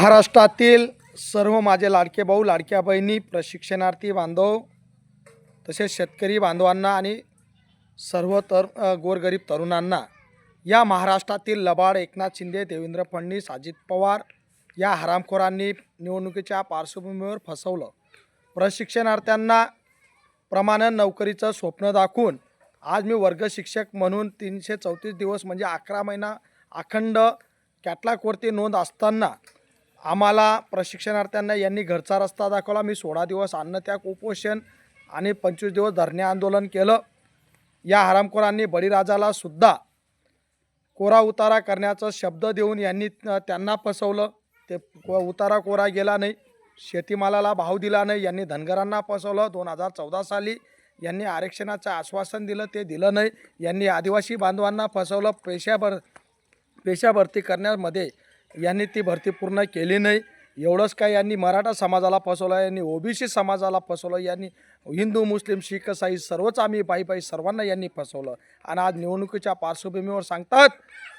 महाराष्ट्रातील सर्व माझे लाडके भाऊ लाडक्या बहिणी प्रशिक्षणार्थी बांधव तसेच शेतकरी बांधवांना आणि सर्व गोरगरीब तरुणांना या महाराष्ट्रातील लबाड एकनाथ शिंदे, देवेंद्र फडणवीस, अजित पवार या हरामखोरांनी निवडणुकीच्या पार्श्वभूमीवर फसवलं. प्रशिक्षणार्थ्यांना प्रमाणन नोकरीचं स्वप्न दाखवून आज मी वर्ग शिक्षक म्हणून 334 दिवस म्हणजे 11 महिना अखंड कॅटलॉगवरती नोंद असताना आम्हाला प्रशिक्षणार्थ्यांना यांनी घरचा रस्ता दाखवला. मी 16 दिवस अन्नत्याग उपोषण आणि 25 दिवस धरणे आंदोलन केलं. या हरामखोरांनी बळीराजाला सुद्धा कोरा उतारा करण्याचा शब्द देऊन यांनी त्यांना फसवलं. ते उतारा कोरा गेला नाही, शेतीमालाला भाव दिला नाही. यांनी धनगरांना फसवलं. 2014 साली यांनी आरक्षणाचं आश्वासन दिलं, ते दिलं नाही. यांनी आदिवासी बांधवांना फसवलं. पेशा भरती करण्यामध्ये यांनी ती भरती पूर्ण केली नाही. एवढंच काय, यांनी मराठा समाजाला फसवलं, यांनी ओबीसी समाजाला फसवलं, यांनी हिंदू, मुस्लिम, शीख, ईसाई सर्वच आम्ही बाई सर्वांना यांनी फसवलं. आणि आज निवडणुकीच्या पार्श्वभूमीवर सांगतात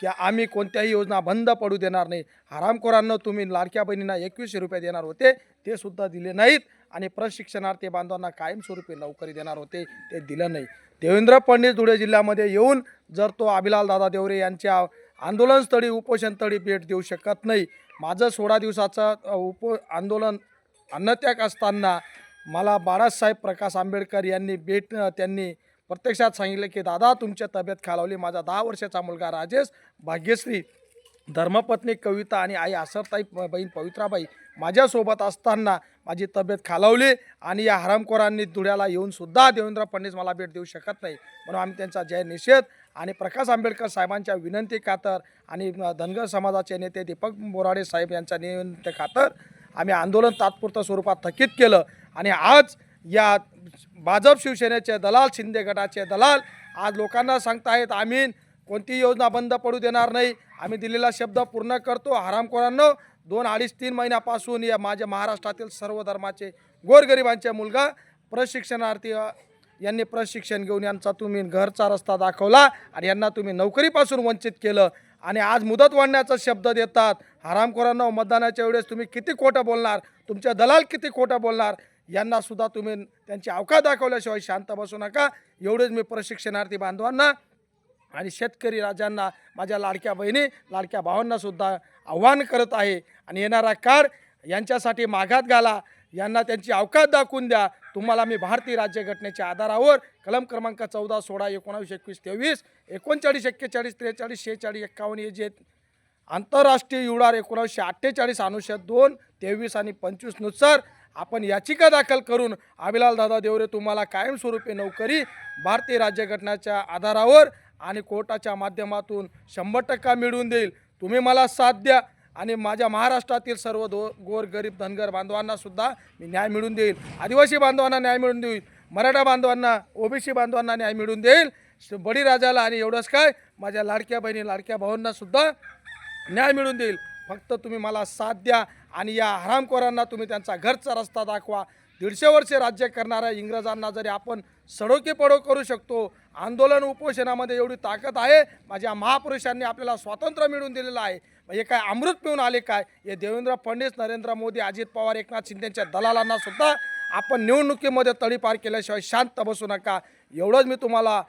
की आम्ही कोणत्याही योजना बंद पडू देणार नाही. हरामखोरांना तुम्ही लाडक्या बहिणींना 2100 रुपये देणार होते, ते सुद्धा दिले नाहीत. आणि प्रशिक्षणार्थी बांधवांना कायमस्वरूपी नोकरी देणार होते, ते दिलं नाही. देवेंद्र फडणवीस धुळे जिल्ह्यामध्ये येऊन जर तो अभिलाल दादा देवरे यांच्या आंदोलनस्थळी उपोषणस्थळी भेट देऊ शकत नाही. माझं 16 दिवसाचं आंदोलन अन्नत्याग असताना मला बाळासाहेब प्रकाश आंबेडकर यांनी त्यांनी प्रत्यक्षात सांगितलं की दादा तुमच्या तब्येत खालावली. माझा 10 वर्षाचा मुलगा राजेश, भाग्यश्री, धर्मपत्नी कविता आणि आई आसरताई, बहीण पवित्राबाई माझ्यासोबत असताना माझी तब्येत खालावली. आणि या हरामखोरांनी धुळ्याला येऊन सुद्धा देवेंद्र फडणवीस मला भेट देऊ शकत नाही. म्हणून आम्ही त्यांचा जय निषेध आणि प्रकाश आंबेडकर साहेबांच्या विनंती खातर आणि धनगर समाजाचे नेते दीपक बोराडे साहेब यांच्या विनंती खातर आम्ही आंदोलन तात्पुरतं स्वरूपात थकीत केलं. आणि आज या भाजप शिवसेनेचे दलाल, शिंदे गटाचे दलाल आज लोकांना सांगतायत आम्ही कोणती योजना बंद पडू देणार नाही, आम्ही दिलेला शब्द पूर्ण करतो. हरामखोरांनो, 2, 2.5, 3 महिन्यापासून या माझ्या महाराष्ट्रातील सर्व धर्माचे गोरगरिबांचे मुलगा प्रशिक्षणार्थी यांनी प्रशिक्षण घेऊन यांचा तुम्ही घरचा रस्ता दाखवला आणि यांना तुम्ही नोकरीपासून वंचित केलं. आणि आज मुदत वाढण्याचा शब्द देतात. हरामखोरांना मतदानाच्या वेळेस तुम्ही किती खोटं बोलणार, तुमचे दलाल किती खोटं बोलणार, यांना सुद्धा तुम्ही त्यांची अवकाश दाखवल्याशिवाय शांत बसू नका. एवढेच मी प्रशिक्षणार्थी बांधवांना आणि शेतकरी राजांना, माझ्या लाडक्या बहिणी लाडक्या भावांना सुद्धा आव्हान करत आहे. आणि येणारा काळ यांच्यासाठी माघात घाला, यांना त्यांची अवकाश दाखवून द्या. तुम्हाला मी भारतीय राज्यघटनेच्या आधारावर कलम क्रमांक 14, 16, 19, 21, 23, 39, 41, 43, 46, 51 हे जे आंतरराष्ट्रीय युडार 1948 अनुच्छेद 2, 23 आणि 25 नुसार आपण याचिका दाखल करून अभिलाल दादा देवरे तुम्हाला कायमस्वरूपी नोकरी भारतीय राज्यघटनेच्या आधारावर आणि कोर्टाच्या माध्यमातून 100% मिळवून देईल. तुम्ही मला साथ द्या आणि माझ्या महाराष्ट्रातील सर्व गोरगरीब धनगर बांधवांना सुद्धा मी न्याय मिळवून देईल. आदिवासी बांधवांना न्याय मिळवून देईल, मराठा बांधवांना, ओबीसी बांधवांना न्याय मिळवून देईल. बळीराजाला आणि एवढंच काय, माझ्या लाडक्या बहिणी लाडक्या भावांना सुद्धा न्याय मिळवून देईल. फक्त तुम्ही मला साथ द्या आणि या हरामखोरांना तुम्ही त्यांचा घरचा रस्ता दाखवा. 150 वर्षे राज्य करणाऱ्या इंग्रजांना जरी आपण सडोकी पडो करू शकतो, आंदोलन उपोषणामध्ये एवढी ताकद आहे. माझ्या महापुरुषांनी आपल्याला स्वातंत्र्य मिळवून दिलेलं आहे. हे काय अमृत पिऊन आले काय? हे देवेंद्र फडणवीस, नरेंद्र मोदी, अजित पवार, एकनाथ शिंदेच्या दलालांना सुद्धा आपण निवडणुकीमध्ये तडीपार केल्याशिवाय शांत बसू नका. एवढंच मी तुम्हाला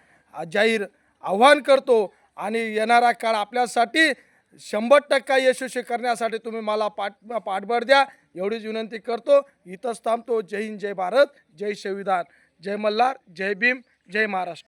जाहीर आव्हान करतो. आणि येणारा काळ आपल्यासाठी 100% यशस्वी करण्यासाठी तुम्ही मला पाठबळ द्या, एवढीच विनंती करतो. इथंच थांबतो. जय हिंद, जय भारत, जय संविधान, जय मल्हार, जय भीम, जय महाराष्ट्र.